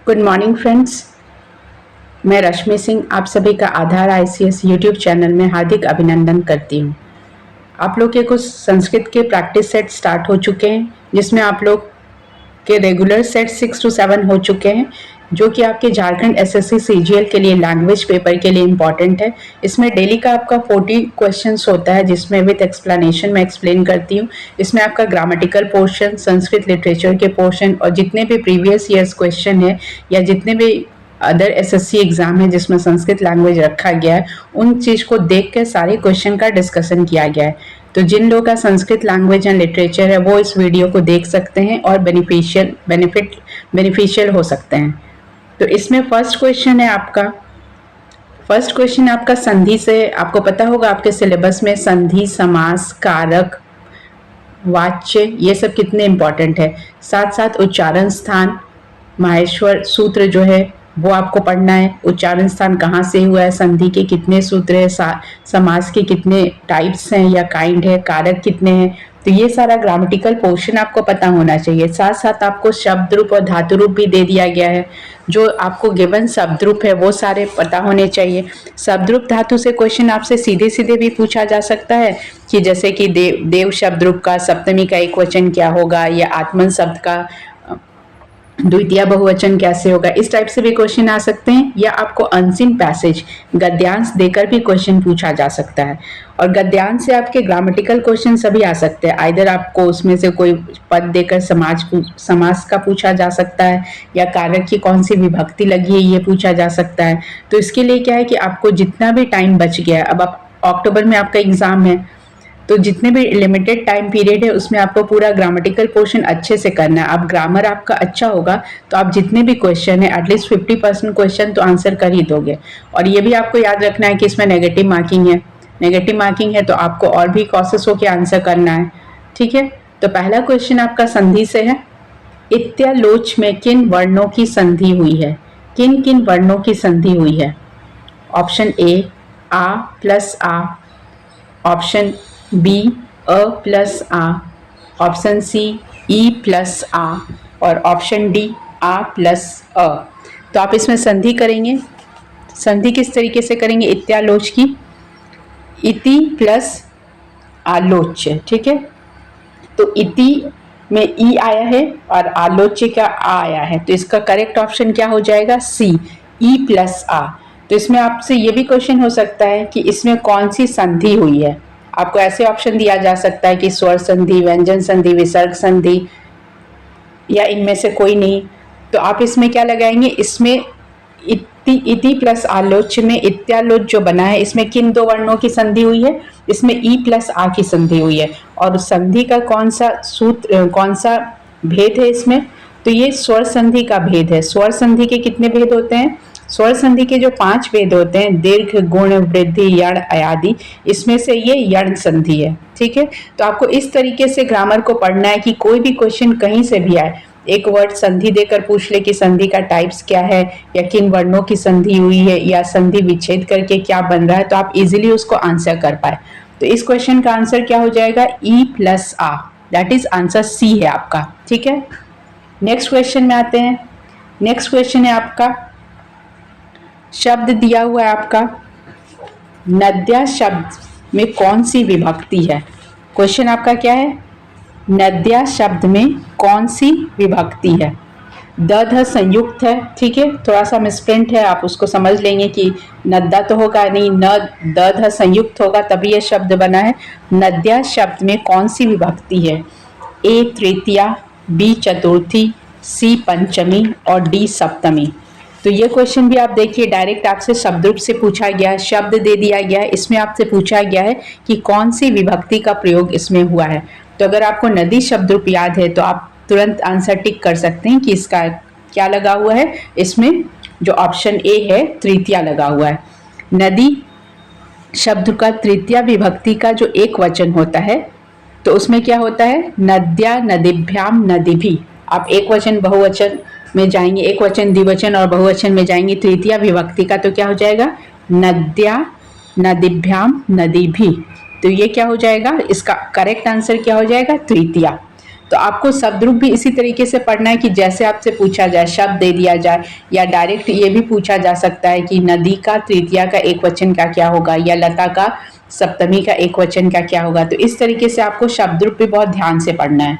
Good morning friends. मैं रश्मि सिंह आप सभी का आधार आईसीएस यूट्यूब चैनल में हार्दिक अभिनंदन करती हूँ। आप लोग के कुछ संस्कृत के प्रैक्टिस सेट स्टार्ट हो चुके हैं, जिसमें आप लोग के रेगुलर सेट 6 to 7 हो चुके हैं, जो कि आपके झारखंड एसएससी सीजीएल के लिए लैंग्वेज पेपर के लिए इम्पॉर्टेंट है। इसमें डेली का आपका 40 क्वेश्चंस होता है, जिसमें विद एक्सप्लेनेशन मैं एक्सप्लेन करती हूँ। इसमें आपका ग्रामेटिकल पोर्शन, संस्कृत लिटरेचर के पोर्शन और जितने भी प्रीवियस ईयर्स क्वेश्चन है या जितने भी अदर एसएससी एग्जाम है जिसमें संस्कृत लैंग्वेज रखा गया है, उन चीज़ को देख कर सारे क्वेश्चन का डिस्कशन किया गया है। तो जिन लोगों का संस्कृत लैंग्वेज एंड लिटरेचर है वो इस वीडियो को देख सकते हैं और बेनिफिशियल हो सकते हैं। तो इसमें फर्स्ट क्वेश्चन आपका संधि से। आपको पता होगा आपके सिलेबस में संधि, समास, कारक, वाच्य ये सब कितने इंपॉर्टेंट है। साथ साथ उच्चारण स्थान, माहेश्वर सूत्र जो है वो आपको पढ़ना है। उच्चारण स्थान कहाँ से हुआ है, संधि के कितने सूत्र है, समास के कितने टाइप्स हैं या काइंड है, कारक कितने हैं। तो ये सारा ग्रामेटिकल पोर्शन आपको पता होना चाहिए। साथ साथ आपको शब्द रूप और धातु रूप भी दे दिया गया है। जो आपको गिवन शब्द रूप है वो सारे पता होने चाहिए। शब्द रूप धातु से क्वेश्चन आपसे सीधे सीधे भी पूछा जा सकता है कि जैसे कि देव शब्द रूप का सप्तमी का एक वचन क्या होगा, या आत्मन शब्द का द्वितीय बहुवचन कैसे होगा, इस टाइप से भी क्वेश्चन आ सकते हैं। या आपको अनसीन पैसेज गद्यांश देकर भी क्वेश्चन पूछा जा सकता है। और गद्यांश से आपके ग्रामेटिकल क्वेश्चन सभी आ सकते हैं। आइदर आपको उसमें से कोई पद देकर समास का पूछा जा सकता है, या कारक की कौन सी विभक्ति लगी है ये पूछा जा सकता है। तो इसके लिए क्या है कि आपको जितना भी टाइम बच गया है, अब आप अक्टूबर में आपका एग्जाम है, तो जितने भी लिमिटेड टाइम पीरियड है उसमें आपको पूरा ग्रामेटिकल पोर्शन अच्छे से करना है। अब ग्रामर आपका अच्छा होगा तो आप जितने भी क्वेश्चन है एटलीस्ट 50% क्वेश्चन तो आंसर कर ही दोगे। और ये भी आपको याद रखना है कि इसमें नेगेटिव मार्किंग है तो आपको और भी कॉशियस होकर आंसर करना है। ठीक है, तो पहला क्वेश्चन आपका संधि से है। इत्यालोच में किन वर्णों की संधि हुई है? किन किन वर्णों की संधि हुई है? ऑप्शन ए आ प्लस आ, ऑप्शन बी अ प्लस आ, ऑप्शन सी ई प्लस आ और ऑप्शन डी आ प्लस अ। तो आप इसमें संधि करेंगे। संधि किस तरीके से करेंगे? इत्यालोच की इति प्लस आलोच्य। ठीक है, तो इति में ई आया है और आलोच्य का आ आया है, तो इसका करेक्ट ऑप्शन क्या हो जाएगा? सी, ई प्लस आ। तो इसमें आपसे ये भी क्वेश्चन हो सकता है कि इसमें कौन सी संधि हुई है। आपको ऐसे ऑप्शन दिया जा सकता है कि स्वर संधि, व्यंजन संधि, विसर्ग संधि, या इनमें से कोई नहीं। तो आप इसमें क्या लगाएंगे? इसमें इति प्लस आलोच्य में इत्यालोच जो बना है, इसमें किन दो वर्णों की संधि हुई है? इसमें ई प्लस आ की संधि हुई है। और संधि का कौन सा भेद है इसमें? तो ये स्वर संधि का भेद है। स्वर संधि के कितने भेद होते हैं? स्वर संधि के जो 5 भेद होते हैं, दीर्घ, गुण, वृद्धि, यण, अयादि, इसमें से ये यण संधि है। ठीक है, तो आपको इस तरीके से ग्रामर को पढ़ना है कि कोई भी क्वेश्चन कहीं से भी आए, एक वर्ड संधि देकर पूछ ले कि संधि का टाइप्स क्या है, या किन वर्णों की संधि हुई है, या संधि विच्छेद करके क्या बन रहा है, तो आप इजीली उसको आंसर कर पाए। तो इस क्वेश्चन का आंसर क्या हो जाएगा? ई प्लस आ, दैट इज आंसर सी है आपका। ठीक है, नेक्स्ट क्वेश्चन में आते हैं। नेक्स्ट क्वेश्चन है आपका, शब्द दिया हुआ है आपका, नद्या शब्द में कौन सी विभक्ति है? क्वेश्चन आपका क्या है? नद्या शब्द में कौन सी विभक्ति है? द ध संयुक्त है। ठीक है, थोड़ा सा मिसप्रिंट है, आप उसको समझ लेंगे कि नद्दा तो होगा नहीं, न द ध संयुक्त होगा तभी यह शब्द बना है। नद्या शब्द में कौन सी विभक्ति है? ए तृतीया, बी चतुर्थी, सी पंचमी और डी सप्तमी। तो ये क्वेश्चन भी आप देखिए, डायरेक्ट आपसे शब्द रूप से पूछा गया है, शब्द दे दिया गया है, इसमें आपसे पूछा गया है कि कौन सी विभक्ति का प्रयोग इसमें हुआ है। तो अगर आपको नदी शब्द रूप याद है तो आप तुरंत आंसर टिक कर सकते हैं कि इसका क्या लगा हुआ है। इसमें जो ऑप्शन ए है तृतीया लगा हुआ है। नदी शब्द का तृतीया विभक्ति का जो एक वचन होता है तो उसमें क्या होता है? नद्या, नदीभ्याम, नदीभि। आप एक वचन बहुवचन में जाएंगे, एक वचन द्विवचन और बहुवचन में जाएंगे तृतीया विभक्ति का, तो क्या हो जाएगा? नद्या, नदीभ्याम, नदीभि। तो ये क्या हो जाएगा? इसका करेक्ट आंसर क्या हो जाएगा? तृतीया। तो आपको शब्द रूप भी इसी तरीके से पढ़ना है कि जैसे आपसे पूछा जाए, शब्द दे दिया जाए, या डायरेक्ट ये भी पूछा जा सकता है कि नदी का तृतीया का एक वचन का क्या होगा, या लता का सप्तमी का एक वचन का क्या होगा। तो इस तरीके से आपको शब्द रूप भी बहुत ध्यान से पढ़ना है।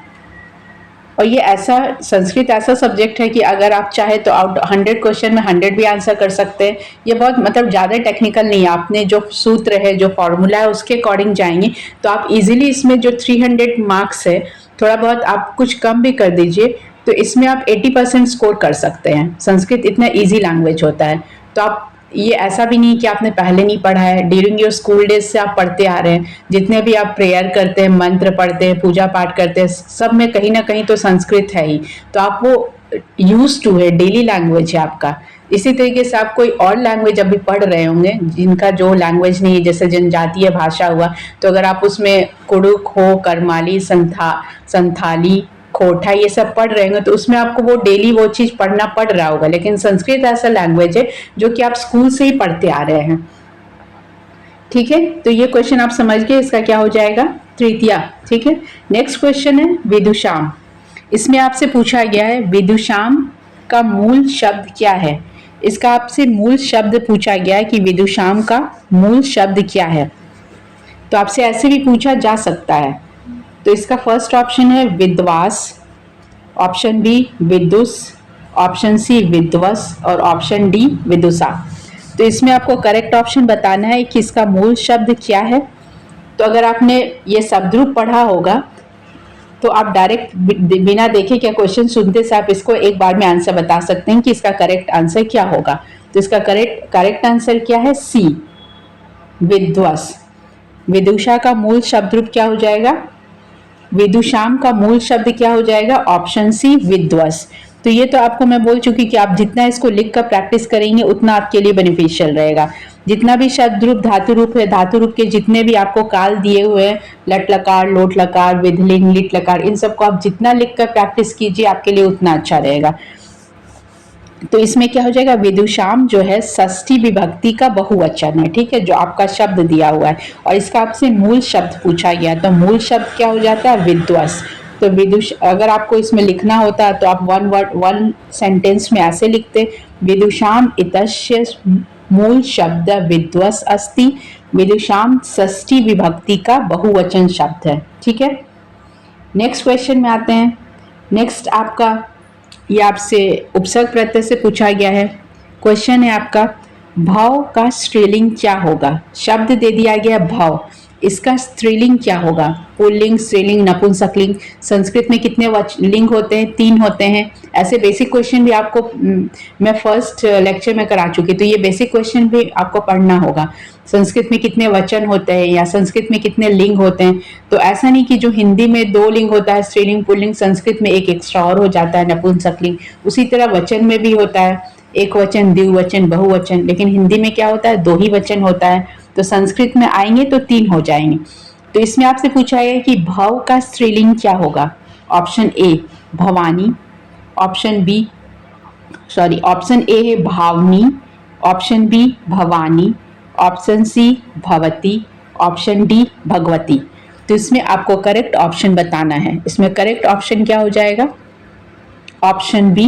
और ये ऐसा, संस्कृत ऐसा सब्जेक्ट है कि अगर आप चाहे तो आउट 100 क्वेश्चन में 100 भी आंसर कर सकते हैं। ये बहुत मतलब ज़्यादा टेक्निकल नहीं है, आपने जो सूत्र है, जो फॉर्मूला है, उसके अकॉर्डिंग जाएंगे तो आप इजीली इसमें जो 300 मार्क्स है, थोड़ा बहुत आप कुछ कम भी कर दीजिए तो इसमें आप 80% स्कोर कर सकते हैं। संस्कृत इतना ईजी लैंग्वेज होता है। तो आप, ये ऐसा भी नहीं कि आपने पहले नहीं पढ़ा है, ड्यूरिंग योर स्कूल डेज से आप पढ़ते आ रहे हैं। जितने भी आप प्रेयर करते हैं, मंत्र पढ़ते हैं, पूजा पाठ करते हैं, सब में कहीं ना कहीं तो संस्कृत है ही। तो आप वो यूज टू है, डेली लैंग्वेज है आपका। इसी तरीके से आप कोई और लैंग्वेज अभी पढ़ रहे होंगे जिनका जो लैंग्वेज नहीं है, जैसे जनजातीय भाषा हुआ, तो अगर आप उसमें कुड़ुक हो, करमाली, संथाली, खोटा, ये सब पढ़ रहे होंगे तो उसमें आपको वो डेली वो चीज़ पढ़ना पड़ रहा होगा। लेकिन संस्कृत ऐसा लैंग्वेज है जो कि आप स्कूल से ही पढ़ते आ रहे हैं। ठीक है, तो ये क्वेश्चन आप समझ गए, इसका क्या हो जाएगा, तृतीया। ठीक है, नेक्स्ट क्वेश्चन है विदुषाम। इसमें आपसे पूछा गया है विदुषाम का मूल शब्द क्या है। इसका आपसे मूल शब्द पूछा गया है कि विदुषाम का मूल शब्द क्या है। तो आपसे ऐसे भी पूछा जा सकता है। तो इसका फर्स्ट ऑप्शन है विद्वास, ऑप्शन बी विदुष, ऑप्शन सी विद्वस और ऑप्शन डी विदुषा। तो इसमें आपको करेक्ट ऑप्शन बताना है कि इसका मूल शब्द क्या है। तो अगर आपने ये शब्द रूप पढ़ा होगा तो आप डायरेक्ट बिना देखे क्या क्वेश्चन सुनते से आप इसको एक बार में आंसर बता सकते हैं कि इसका करेक्ट आंसर क्या होगा। तो इसका करेक्ट आंसर क्या है, सी विद्वस। विदुषा का मूल शब्द रूप क्या हो जाएगा, विदुषाम का मूल शब्द क्या हो जाएगा, ऑप्शन सी विद्वस। तो ये तो आपको मैं बोल चुकी कि आप जितना इसको लिख कर प्रैक्टिस करेंगे उतना आपके लिए बेनिफिशियल रहेगा। जितना भी शब्द रूप धातु रूप है, धातु रूप के जितने भी आपको काल दिए हुए हैं, लट लकार, लोट लकार, विधलिंग, लिट लकार, इन सबको आप जितना लिख कर प्रैक्टिस कीजिए आपके लिए उतना अच्छा रहेगा। तो इसमें क्या हो जाएगा, विदुषाम जो है षष्ठी विभक्ति का बहुवचन है। ठीक है, जो आपका शब्द दिया हुआ है और इसका आपसे मूल शब्द पूछा गया, तो मूल शब्द क्या हो जाता है, विद्वस। तो विदुष, अगर आपको इसमें लिखना होता तो आप वन सेंटेंस में ऐसे लिखते, विदुषाम इतस्य मूल शब्द विद्वस अस्ति। विदुषाम षष्ठी विभक्ति का बहुवचन शब्द है। ठीक है, नेक्स्ट क्वेश्चन में आते हैं। नेक्स्ट आपका, ये आपसे उपसर्ग प्रत्यय से पूछा गया है। क्वेश्चन है आपका, भाव का स्त्रीलिंग क्या होगा। शब्द दे दिया गया भाव, इसका स्त्रीलिंग क्या होगा, पुल्लिंग, स्त्रीलिंग, नपुंसकलिंग। संस्कृत में कितने लिंग होते हैं, 3 होते हैं। ऐसे बेसिक क्वेश्चन भी आपको मैं फर्स्ट लेक्चर में करा चुकी, तो ये बेसिक क्वेश्चन भी आपको पढ़ना होगा। संस्कृत में कितने वचन होते हैं या संस्कृत में कितने लिंग होते हैं। तो ऐसा नहीं कि जो हिंदी में 2 लिंग होता है, स्त्रीलिंग पुल्लिंग, संस्कृत में एक एक्स्ट्रा और हो जाता है, नपुंसकलिंग। उसी तरह वचन में भी होता है, एक वचन, द्विवचन, बहुवचन, लेकिन हिंदी में क्या होता है, 2 ही वचन होता है। तो संस्कृत में आएंगे तो 3 हो जाएंगे। तो इसमें आपसे पूछा है कि भाव का स्त्रीलिंग क्या होगा। ऑप्शन ए भवानी, ऑप्शन ए है भावनी, ऑप्शन बी भवानी, ऑप्शन सी भवती, ऑप्शन डी भगवती। तो इसमें आपको करेक्ट ऑप्शन बताना है। इसमें करेक्ट ऑप्शन क्या हो जाएगा, ऑप्शन बी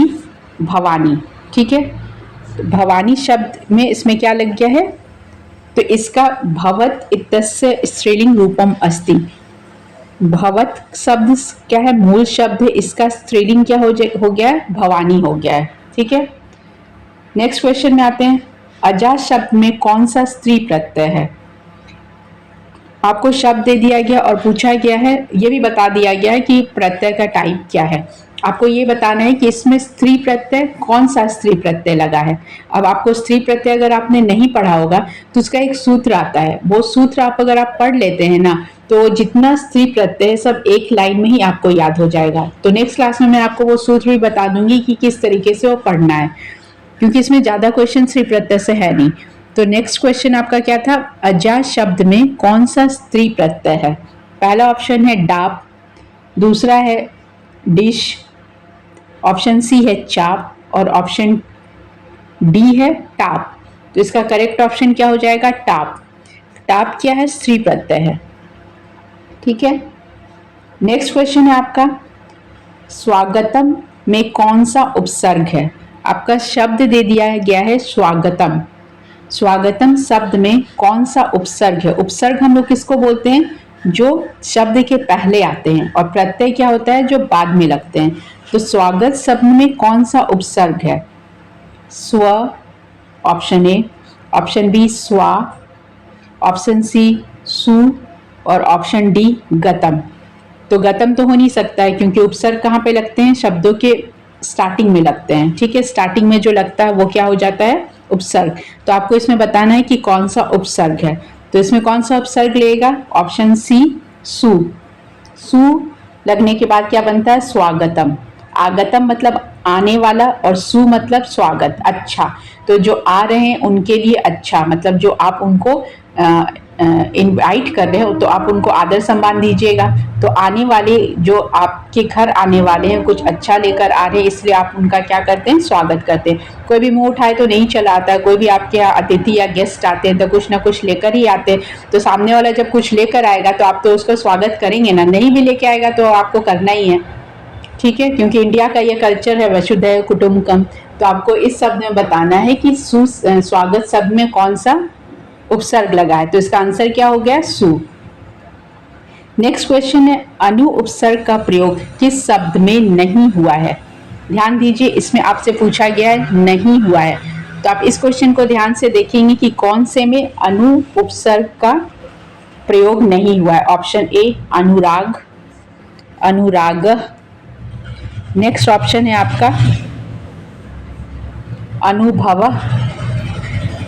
भवानी। ठीक है, तो भवानी शब्द में इसमें क्या लग गया है, तो इसका भवत इत्यस्य स्त्रीलिंग रूपम अस्ति। भवत शब्द क्या है, मूल शब्द है, इसका स्त्रीलिंग क्या हो गया है, भवानी हो गया है। ठीक है, नेक्स्ट क्वेश्चन में आते हैं। अजा शब्द में कौन सा स्त्री प्रत्यय है। आपको शब्द दे दिया गया और पूछा गया है, ये भी बता दिया गया है कि प्रत्यय का टाइप क्या है। आपको ये बताना है कि इसमें स्त्री प्रत्यय, कौन सा स्त्री प्रत्यय लगा है। अब आपको स्त्री प्रत्यय अगर आपने नहीं पढ़ा होगा तो उसका एक सूत्र आता है, वो सूत्र आप अगर आप पढ़ लेते हैं ना, तो जितना स्त्री प्रत्यय सब एक लाइन में ही आपको याद हो जाएगा। तो नेक्स्ट क्लास में मैं आपको वो सूत्र भी बता दूंगी कि किस तरीके से वो पढ़ना है, क्योंकि इसमें ज्यादा क्वेश्चन स्त्री प्रत्यय से है नहीं। तो नेक्स्ट क्वेश्चन आपका क्या था, अजा शब्द में कौन सा स्त्री प्रत्यय है। पहला ऑप्शन है डाब, दूसरा है डिश, ऑप्शन सी है चाप और ऑप्शन डी है टाप। तो इसका करेक्ट ऑप्शन क्या हो जाएगा, टाप। टाप क्या है, स्त्री प्रत्यय है। ठीक है, नेक्स्ट क्वेश्चन है आपका, स्वागतम में कौन सा उपसर्ग है? आपका शब्द दे दिया गया है स्वागतम। स्वागतम शब्द में कौन सा उपसर्ग है? उपसर्ग हम लोग किसको बोलते हैं? जो शब्द के पहले आते हैं, और प्रत्यय क्या होता है? जो बाद में लगते हैं। तो स्वागत शब्द में कौन सा उपसर्ग है? स्व, ऑप्शन ए, ऑप्शन बी स्वा, ऑप्शन सी सु, और ऑप्शन डी गतम। तो गतम तो हो नहीं सकता है, क्योंकि उपसर्ग कहाँ पे लगते हैं? शब्दों के स्टार्टिंग में लगते हैं। ठीक है, स्टार्टिंग में जो लगता है वो क्या हो जाता है? उपसर्ग। तो आपको इसमें बताना है कि कौन सा उपसर्ग है। तो इसमें कौन सा उपसर्ग लेगा? ऑप्शन सी सु। सु लगने के बाद क्या बनता है? स्वागतम। आगतम मतलब आने वाला, और सु मतलब स्वागत, अच्छा। तो जो आ रहे हैं उनके लिए अच्छा, मतलब जो आप उनको इनवाइट कर रहे हो तो आप उनको आदर सम्मान दीजिएगा। तो आने वाले, जो आपके घर आने वाले हैं, कुछ अच्छा लेकर आ रहे हैं, इसलिए आप उनका क्या करते हैं? स्वागत करते हैं। कोई भी मुंह उठाए तो नहीं चला आता, कोई भी आपके यहाँ अतिथि या गेस्ट आते हैं तो कुछ ना कुछ लेकर ही आते हैं। तो सामने वाला जब कुछ लेकर आएगा तो आप तो उसका स्वागत करेंगे ना, नहीं भी लेके आएगा तो आपको करना ही है। ठीक है, क्योंकि इंडिया का ये कल्चर है वसुधैव कुटुंबकम। तो आपको इस शब्द में बताना है कि स्वागत शब्द में कौन सा उपसर्ग लगा है। तो इसका आंसर क्या हो गया? सु। नेक्स्ट क्वेश्चन है, अनु उपसर्ग का प्रयोग किस शब्द में नहीं हुआ है? ध्यान दीजिए, इसमें आपसे पूछा गया है नहीं हुआ है। तो आप इस क्वेश्चन को ध्यान से देखेंगे कि कौन से में अनु उपसर्ग का प्रयोग नहीं हुआ है। ऑप्शन ए अनुराग, अनुराग। नेक्स्ट ऑप्शन है आपका अनुभव।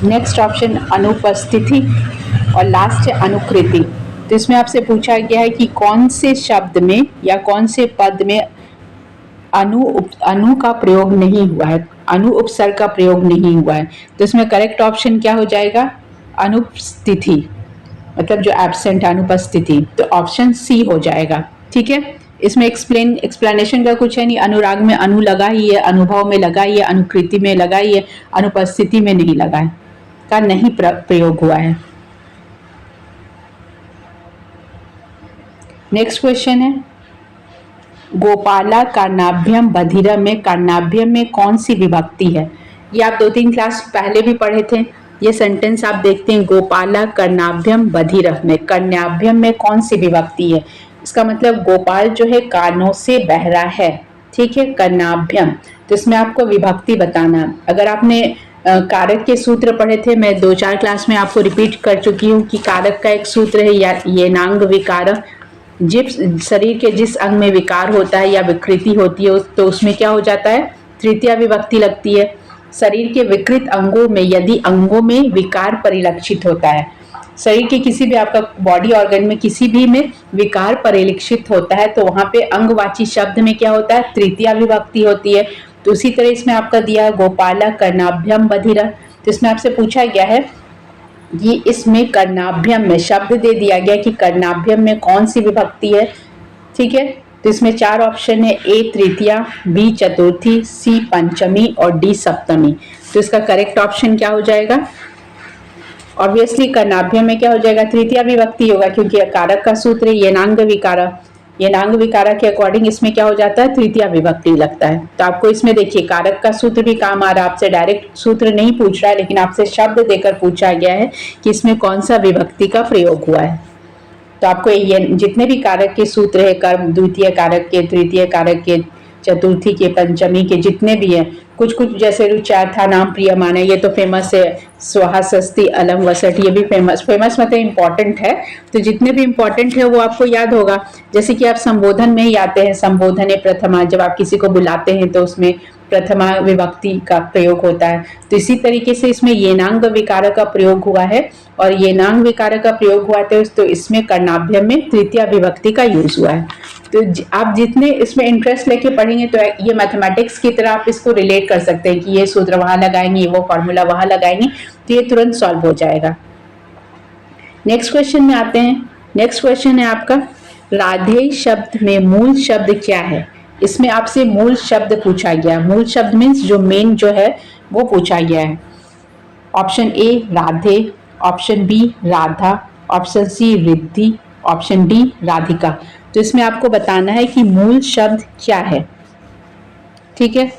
नेक्स्ट ऑप्शन अनुपस्थिति, और लास्ट है अनुकृति। तो इसमें आपसे पूछा गया है कि कौन से शब्द में या कौन से पद में अनु का प्रयोग नहीं हुआ है, अनु उपसर्ग का प्रयोग नहीं हुआ है। तो इसमें करेक्ट ऑप्शन क्या हो जाएगा? अनुपस्थिति, मतलब जो एब्सेंट है, अनुपस्थिति। तो ऑप्शन सी हो जाएगा। ठीक है, इसमें एक्सप्लेनेशन का कुछ है नहीं। अनुराग में अनु लगा ही है, अनुभव में लगा ही है, अनुकृति में लगा ही है, अनुपस्थिति में नहीं लगा है, का नहीं प्रयोग हुआ है। नेक्स्ट क्वेश्चन है, गोपाला कर्णाभ्यम बधिर में कर्णाभ्यम में कौन सी विभक्ति है? ये आप 2-3 क्लास पहले भी पढ़े थे। ये सेंटेंस आप देखते हैं, गोपाला कर्णाभ्यम बधिर में कर्णाभ्यम में कौन सी विभक्ति है? इसका मतलब गोपाल जो है कानों से बहरा है। ठीक है, कर्णाभ्यम। तो इसमें आपको विभक्ति बताना। अगर आपने कारक के सूत्र पढ़े थे, मैं 2-4 क्लास में आपको रिपीट कर चुकी हूँ कि कारक का एक सूत्र है येनांग विकार। जिस शरीर के जिस अंग में विकार होता है या विकृति होती है तो उसमें क्या हो जाता है? तृतीया विभक्ति लगती है। शरीर के विकृत अंगों में यदि अंगों में विकार परिलक्षित होता है, शरीर के किसी भी आपका बॉडी ऑर्गन में किसी भी में विकार परिलक्षित होता है, तो वहां पे अंगवाची शब्द में क्या होता है? तृतीया विभक्ति होती है। तो उसी तरह इसमें आपका दिया गोपाला कर्णाभ्यम बधिर। तो इसमें आपसे पूछा गया है ये इसमें कर्णाभ्यम में शब्द दे दिया गया कि कर्णाभ्यम में कौन सी विभक्ति है। ठीक है, तो इसमें 4 ऑप्शन है, ए तृतीया, बी चतुर्थी, सी पंचमी और डी सप्तमी। तो इसका करेक्ट ऑप्शन क्या हो जाएगा? ऑब्वियसली कर्णाभ्यम में क्या हो जाएगा? तृतीया विभक्ति होगा, क्योंकि कारक का सूत्र येनांग विकारा, येनांग विकारा के अकॉर्डिंग इसमें क्या हो जाता है? तृतीया विभक्ति लगता है। तो आपको इसमें देखिए कारक का सूत्र भी काम आ रहा है, आपसे डायरेक्ट सूत्र नहीं पूछ रहा है, लेकिन आपसे शब्द देकर पूछा गया है कि इसमें कौन सा विभक्ति का प्रयोग हुआ है। तो आपको ये जितने भी कारक के सूत्र है, कर्म द्वितीय कारक के, तृतीय कारक के, चतुर्थी के, पंचमी के, जितने भी हैं, कुछ कुछ जैसे रुचार्था नाम प्रियमाने, ये तो फेमस है। स्वाहा सस्ती अलम वसठ, ये भी फेमस मतलब इम्पॉर्टेंट है। तो जितने भी इम्पॉर्टेंट है वो आपको याद होगा। जैसे कि आप संबोधन में ही आते हैं, संबोधन प्रथमा, जब आप किसी को बुलाते हैं तो उसमें प्रथमा विभक्ति का प्रयोग होता है। तो इसी तरीके से इसमें येनांग विकार का प्रयोग हुआ है, और येनांग विकार का प्रयोग हुआ था तो इसमें कर्णाभ्यम में तृतीया विभक्ति का यूज हुआ है। तो आप जितने इसमें इंटरेस्ट लेके पढ़ेंगे तो ये मैथमेटिक्स की तरह आप इसको रिलेट कर सकते हैं कि ये सूत्र वहां लगाएंगे, वो फॉर्मूला वहां लगाएंगे, तो ये तुरंत सॉल्व हो जाएगा। नेक्स्ट क्वेश्चन में आते हैं। नेक्स्ट क्वेश्चन है आपका, राधे शब्द में मूल शब्द क्या है? इसमें आपसे मूल शब्द पूछा गया। मूल शब्द मीन्स जो मेन जो है वो पूछा गया है। Option A Radhe, option B Radha, option C Riddhi, option D Radhika. तो इसमें आपको बताना है कि मूल शब्द क्या है। ठीक है,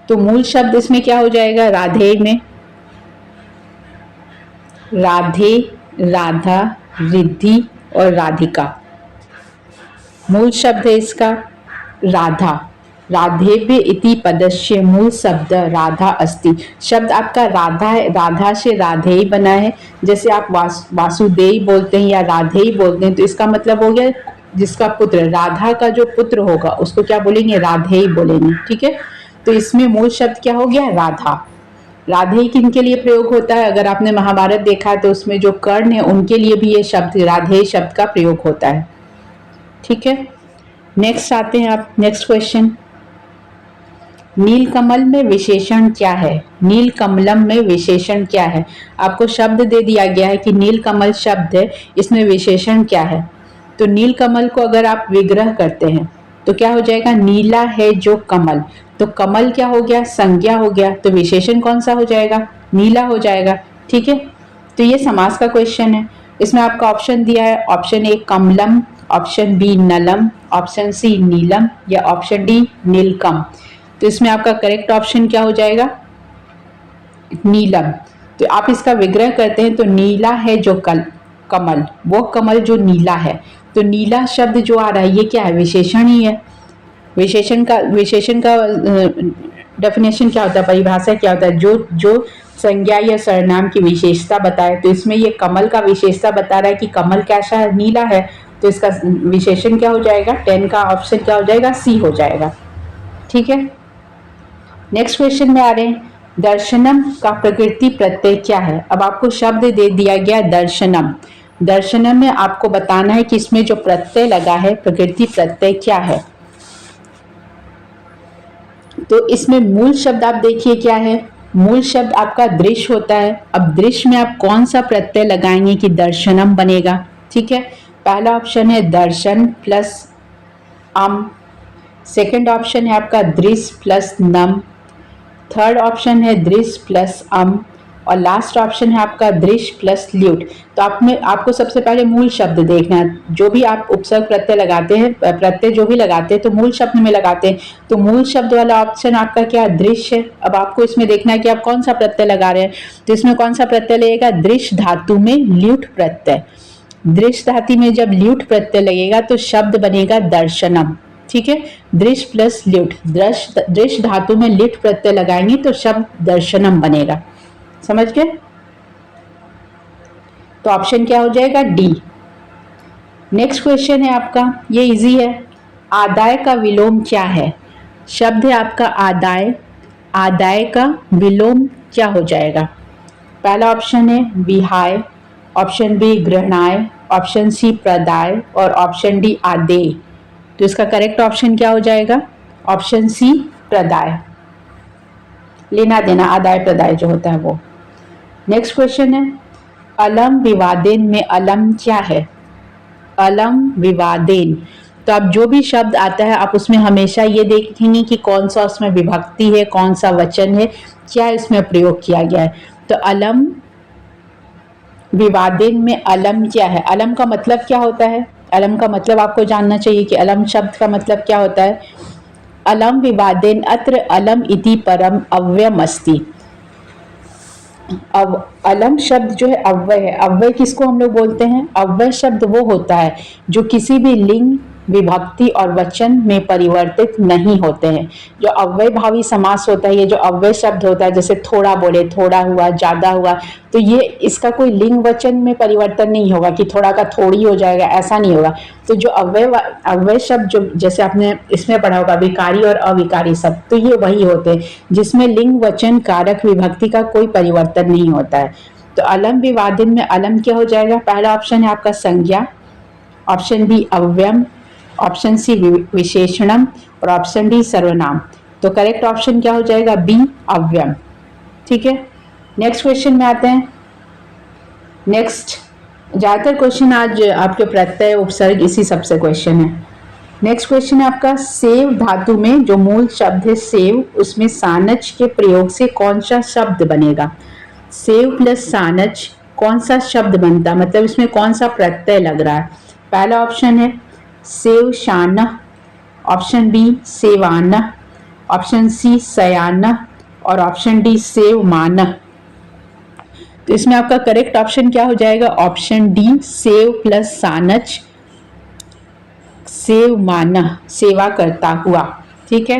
तो मूल शब्द इसमें क्या हो जाएगा? राधे में राधे, राधा, रिद्धि और राधिका। मूल शब्द है इसका राधा। राधेभ्य इति पदस्य मूल शब्द राधा अस्ति। शब्द आपका राधा है, राधा से राधे ही बना है। जैसे आप वासुदेव बोलते हैं या राधे ही बोलते हैं, तो इसका मतलब हो गया जिसका पुत्र, राधा का जो पुत्र होगा उसको क्या बोलेंगे? राधे ही बोलेंगे। ठीक है, तो इसमें मूल शब्द क्या हो गया? राधा। राधे किन के लिए प्रयोग होता है? अगर आपने महाभारत देखा है तो उसमें जो कर्ण है उनके लिए भी ये शब्द राधे शब्द का प्रयोग होता है। ठीक है, नेक्स्ट आते हैं आप, नेक्स्ट क्वेश्चन। नीलकमल में विशेषण क्या है? नीलकमलम में विशेषण क्या है? आपको शब्द दे दिया गया है कि नीलकमल शब्द है, इसमें विशेषण क्या है? तो नीलकमल को अगर आप विग्रह करते हैं तो क्या हो जाएगा? नीला है जो कमल, तो कमल क्या हो गया? संज्ञा हो गया, तो विशेषण कौन सा हो जाएगा? नीला हो जाएगा। ठीक है, तो ये समास का क्वेश्चन है। इसमें आपका ऑप्शन दिया है, ऑप्शन ए कमलम, ऑप्शन बी नलम, ऑप्शन सी नीलम या ऑप्शन डी नीलकम। तो इसमें आपका करेक्ट ऑप्शन क्या हो जाएगा? नीलम। तो आप इसका विग्रह करते हैं तो नीला है जो कमल, वो कमल जो नीला है, तो नीला शब्द जो आ रहा है ये क्या है? विशेषण ही है। विशेषण का डेफिनेशन क्या होता है, परिभाषा क्या होता है? जो संज्ञा या सर्वनाम की विशेषता बताए, तो इसमें ये कमल का विशेषता बता रहा है कि कमल कैसा है? नीला है, तो इसका विशेषण क्या हो जाएगा? 10 का ऑप्शन क्या हो जाएगा? सी हो जाएगा। ठीक है, नेक्स्ट क्वेश्चन में आ रहे हैं, दर्शनम का प्रकृति प्रत्यय क्या है? अब आपको शब्द दे दिया गया दर्शनम। दर्शनम में आपको बताना है कि इसमें जो प्रत्यय लगा है प्रकृति प्रत्यय क्या है। तो इसमें मूल शब्द आप देखिए क्या है? मूल शब्द आपका दृश्य होता है। अब दृश्य में आप कौन सा प्रत्यय लगाएंगे कि दर्शनम बनेगा? ठीक है, पहला ऑप्शन है दर्शन प्लस अम, सेकंड ऑप्शन है आपका दृश्य प्लस नम, थर्ड ऑप्शन है दृश्य प्लस अम और लास्ट ऑप्शन है आपका दृश्य प्लस ल्यूट। तो आपको सबसे पहले मूल शब्द देखना है। जो भी आप उपसर्ग प्रत्यय लगाते हैं, प्रत्यय जो भी लगाते हैं तो मूल शब्द में लगाते हैं। तो मूल शब्द वाला ऑप्शन आपका क्या? दृश्य है। अब आपको इसमें देखना है कि आप कौन सा प्रत्यय लगा रहे हैं। तो इसमें कौन सा प्रत्यय लगेगा? दृश्य धातु में ल्यूट प्रत्यय। दृश्य धातु में जब ल्यूट प्रत्यय लगेगा तो शब्द बनेगा दर्शनम। ठीक है, दृश्य प्लस ल्यूट, दृश्य धातु में लिट प्रत्यय लगाएंगे तो शब्द दर्शनम बनेगा। समझ गए? तो ऑप्शन क्या हो जाएगा? डी। नेक्स्ट क्वेश्चन है आपका, ये इजी है। आदाय का विलोम क्या है? शब्द है आपका आदाय, आदाय का विलोम क्या हो जाएगा? पहला ऑप्शन है विहाय, ऑप्शन बी गृहणाय, ऑप्शन सी प्रदाय और ऑप्शन डी आदेय। तो इसका करेक्ट ऑप्शन क्या हो जाएगा? ऑप्शन सी प्रदाय। लेना देना आदाय प्रदाय जो होता है वो। नेक्स्ट क्वेश्चन है, अलम विवादेन में अलम क्या है? अलम विवादेन, तो अब जो भी शब्द आता है आप उसमें हमेशा ये देखेंगे कि कौन सा उसमें विभक्ति है, कौन सा वचन है, क्या इसमें प्रयोग किया गया है। तो अलम विवादेन में अलम क्या है? अलम का मतलब क्या होता है? अलम का मतलब आपको जानना चाहिए कि अलम शब्द का मतलब क्या होता है। अलम विवादेन अत्र अलम इति परम अव्ययम अस्ति। अब अलम शब्द जो है अव्यय है। अव्यय किसको हम लोग बोलते हैं? अव्यय शब्द वो होता है जो किसी भी लिंग, विभक्ति और वचन में परिवर्तित नहीं होते हैं। जो अव्यय भावी समास होता है, ये जो अव्यय शब्द होता है, जैसे थोड़ा बोले, थोड़ा हुआ, ज्यादा हुआ, तो ये इसका कोई लिंग वचन में परिवर्तन नहीं होगा कि थोड़ा का थोड़ी हो जाएगा, ऐसा नहीं होगा। तो जो अव्यय शब्द जो जैसे आपने इसमें पढ़ा होगा विकारी और अविकारी शब्द, तो ये वही होते हैं जिसमें लिंग, वचन, कारक, विभक्ति का कोई परिवर्तन नहीं होता है। तो अलम विवादिन में अलम क्या हो जाएगा? पहला ऑप्शन है आपका संज्ञा, ऑप्शन बी अव्ययम, ऑप्शन सी विशेषणम और ऑप्शन डी सर्वनाम। तो करेक्ट ऑप्शन क्या हो जाएगा? बी अव्ययम। ठीक है, नेक्स्ट क्वेश्चन में आते हैं। नेक्स्ट ज्यादातर क्वेश्चन आज आपके प्रत्यय, उपसर्ग, इसी सबसे क्वेश्चन है। नेक्स्ट क्वेश्चन है आपका, सेव धातु में जो मूल शब्द है सेव, उसमें सानच के प्रयोग से कौन सा शब्द बनेगा? सेव प्लस सानच कौन सा शब्द बनता है, मतलब इसमें कौन सा प्रत्यय लग रहा है? पहला ऑप्शन है सेवशान, ऑप्शन बी सेवान, ऑप्शन सी सयान और ऑप्शन डी सेवमान। तो इसमें आपका करेक्ट ऑप्शन क्या हो जाएगा? ऑप्शन डी सेव प्लस सानच, सेवमान, सेवा करता हुआ। ठीक है,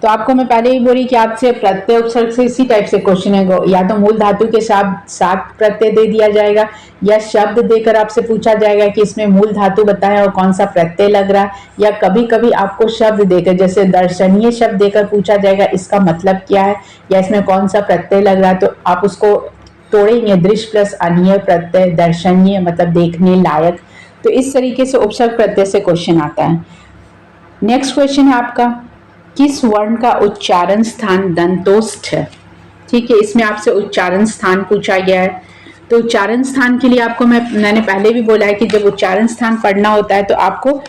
तो आपको मैं पहले ही बोली कि आपसे प्रत्यय उपसर्ग से इसी टाइप से क्वेश्चन है, या तो मूल धातु के साथ प्रत्यय दे दिया जाएगा या शब्द देकर आपसे पूछा जाएगा कि इसमें मूल धातु बताएं और कौन सा प्रत्यय लग रहा है, या कभी कभी आपको शब्द देकर जैसे दर्शनीय शब्द देकर पूछा जाएगा इसका मतलब क्या है या इसमें कौन सा प्रत्यय लग रहा है, तो आप उसको तोड़ेंगे। दृश्य प्लस अनीय प्रत्यय, दर्शनीय मतलब देखने लायक, तो इस तरीके से उपसर्ग प्रत्यय से क्वेश्चन आता है। नेक्स्ट क्वेश्चन है आपका, किस वर्ण का उच्चारण स्थान दंतोष्ठ है? ठीक है, इसमें आपसे उच्चारण स्थान पूछा गया है। तो उच्चारण स्थान के लिए आपको मैंने पहले भी बोला है कि जब उच्चारण स्थान पढ़ना होता है तो आपको,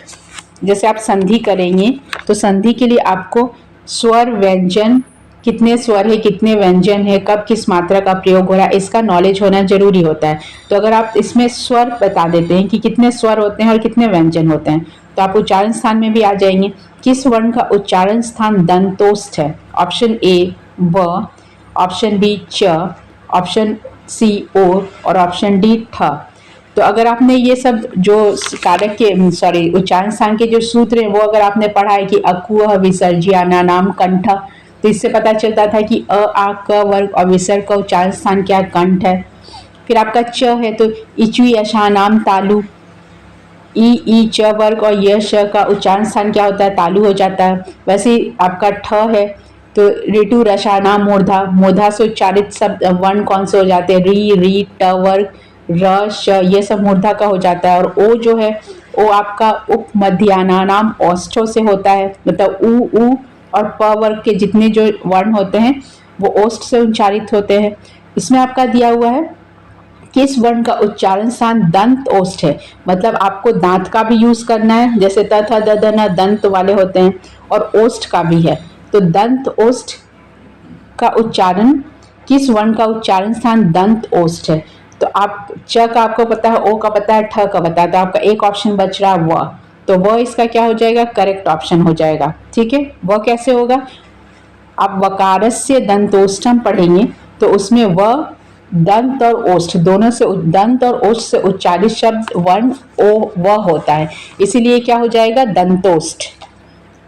जैसे आप संधि करेंगे तो संधि के लिए आपको स्वर व्यंजन, कितने स्वर है, कितने व्यंजन है, कब किस मात्रा का प्रयोग हो रहा है, इसका नॉलेज होना जरूरी होता है। तो अगर आप इसमें स्वर बता देते हैं कि कितने स्वर होते हैं और कितने व्यंजन होते हैं, तो आप उच्चारण स्थान में भी आ जाएंगे। किस वर्ण का उच्चारण स्थान दंतोष्ठ है? ऑप्शन ए व, ऑप्शन बी च, ऑप्शन सी ओ और ऑप्शन डी ठ। तो अगर आपने ये सब जो कारक के उच्चारण स्थान के जो सूत्र हैं वो अगर आपने पढ़ा है कि अकुह विसर्ज्याना नाम कंठ, तो इससे पता चलता था कि अ आ क वर्ग और विसर्ग का उच्चारण स्थान क्या कंठ है। फिर आपका च है तो इचवी अशा नाम तालु, ई च वर्ग और य श का उच्चारण स्थान क्या होता है? तालु हो जाता है। वैसे ही आपका ठ है तो ऋतु रसाना मूर्धा, मूर्धा से उच्चारित शब्द वर्ण कौन से हो जाते हैं? री ट वर्ग र श, ये सब मूर्धा का हो जाता है। और ओ जो है ओ आपका उप मध्याना नाम औष्ठों से होता है, मतलब उ और प वर्ग के जितने जो वर्ण होते हैं वो ओष्ठ से उच्चारित होते हैं। इसमें आपका दिया हुआ है किस वर्ण का उच्चारण स्थान दंत ओष्ठ है, मतलब आपको दांत का भी यूज करना है, जैसे त थ द ध न दंत वाले होते हैं, और ओष्ठ का भी है। तो दंत ओष्ठ का उच्चारण, किस वर्ण का उच्चारण स्थान दंत ओष्ठ है? तो आप च का आपको पता है, ओ का पता है, ठ का पता है, तो आपका एक ऑप्शन बच रहा है व, तो वह इसका क्या हो जाएगा? करेक्ट ऑप्शन हो जाएगा। ठीक है, वह कैसे होगा? आप वकारस्य दंतोष्ठम पढ़ेंगे तो उसमें व दंत और ओष्ठ दोनों से, दंत और ओष्ठ से उच्चारित शब्द वर्ण ओ व होता है, इसीलिए क्या हो जाएगा? दंतोष्ठ।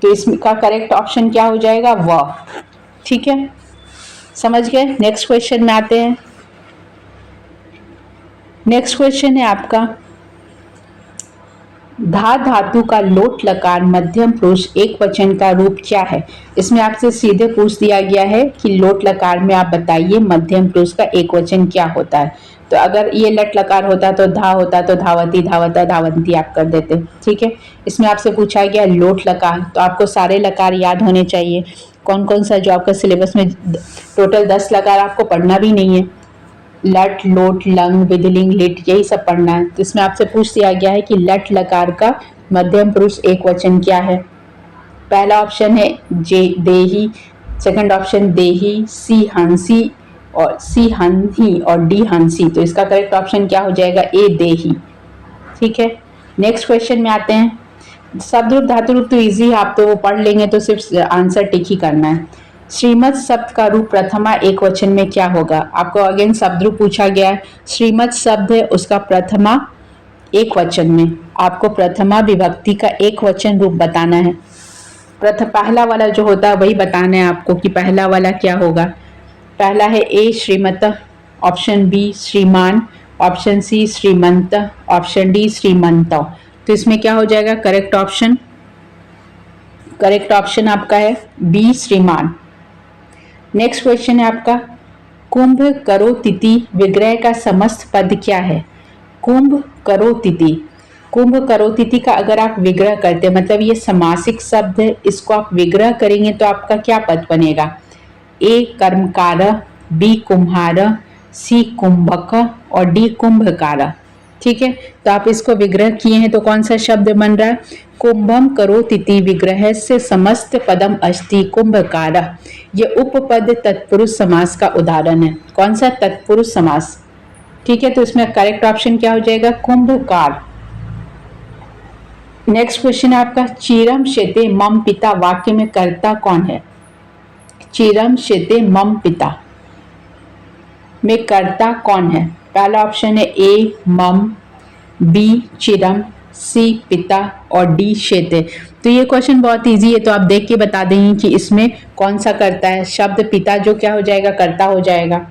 तो इसका करेक्ट ऑप्शन क्या हो जाएगा? व। ठीक है, समझ गए। नेक्स्ट क्वेश्चन में आते हैं। नेक्स्ट क्वेश्चन है आपका, धा धातु का लोट लकार मध्यम पुरुष एक वचन का रूप क्या है? इसमें आपसे सीधे पूछ दिया गया है कि लोट लकार में आप बताइए मध्यम पुरुष का एक वचन क्या होता है। तो अगर ये लट लकार होता तो धा होता तो धावती, धावता, धावंती आप कर देते। ठीक है, इसमें आपसे पूछा गया लोट लकार, तो आपको सारे लकार याद होने चाहिए। कौन कौन सा जो आपका सिलेबस में टोटल 10 लकार आपको पढ़ना भी नहीं है, लट लोट लंग विधिलिंग लिट यही सब पढ़ना है। तो इसमें आपसे पूछ दिया गया है कि लट लकार का मध्यम पुरुष एक वचन क्या है? पहला ऑप्शन है जे देही, सेकंड ऑप्शन देही, सी हंसी और सी हंही और डी हंसी। तो इसका करेक्ट ऑप्शन क्या हो जाएगा? ए देही। ठीक है, नेक्स्ट क्वेश्चन में आते हैं। शब्द रूप धातु रूप तो इजी है, आप तो वो पढ़ लेंगे, तो सिर्फ आंसर टिक ही करना है। श्रीमत शब्द का रूप प्रथमा एक वचन में क्या होगा? आपको अगेन शब्द रूप पूछा गया है। श्रीमत शब्द है उसका प्रथमा एक वचन में, आपको प्रथमा विभक्ति का एक वचन रूप बताना है। पहला वाला जो होता है वही बताना है आपको कि पहला वाला क्या होगा। पहला है ए श्रीमत, ऑप्शन बी श्रीमान, ऑप्शन सी श्रीमंत, ऑप्शन डी श्रीमंत। तो इसमें क्या हो जाएगा? करेक्ट ऑप्शन, करेक्ट ऑप्शन आपका है बी श्रीमान। नेक्स्ट क्वेश्चन है आपका, कुंभ करो तिथि विग्रह का समस्त पद क्या है? कुंभ करो तिथि, कुंभ करो तिथि का अगर आप विग्रह करते हैं, मतलब ये समासिक शब्द है, इसको आप विग्रह करेंगे तो आपका क्या पद बनेगा? ए कर्मकार, बी कुम्हार, सी कुंभक और डी कुंभकार। ठीक है, तो आप इसको विग्रह किए हैं तो कौन सा शब्द बन रहा है? कुंभम करोतीति विग्रह से समस्त पदम अस्ति कुंभकार। ये उपपद तत्पुरुष समास का उदाहरण है। कौन सा? तत्पुरुष समास। ठीक है, तो इसमें करेक्ट ऑप्शन क्या हो जाएगा? कुंभकार। नेक्स्ट क्वेश्चन है आपका, चिरम शेते मम पिता वाक्य में कर्ता कौन है? चिरम शेते मम पिता में कर्ता कौन है? पहला ऑप्शन है ए मम, बी चिरम, सी पिता और डी शेते। तो ये क्वेश्चन बहुत इजी है, तो आप देख के बता देंगे कि इसमें कौन सा कर्ता है। शब्द पिता जो क्या हो जाएगा, कर्ता हो जाएगा,